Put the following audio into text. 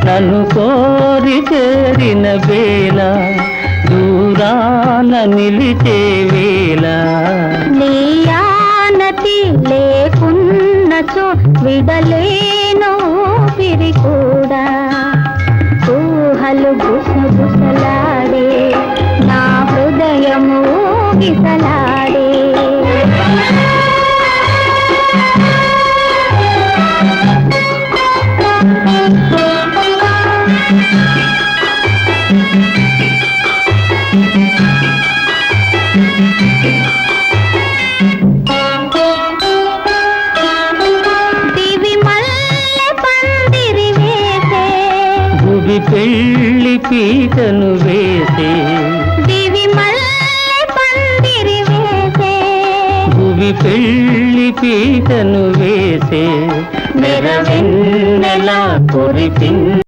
నన్ను కోరి చేరిన వేళ దూరాన నిలిచే వేళ నీ ఆనతి లేకున్నచో విడలేను ఊపిరి కూడా ఊహలు గుసగుసలాడే నా హృదయము గిసలాడే పెళ్లి పీటను వేసే దివి మల్లె పందిరి వేసే భువి పెళ్లి పీటను వేసే నెరవెన్నెల కురిపి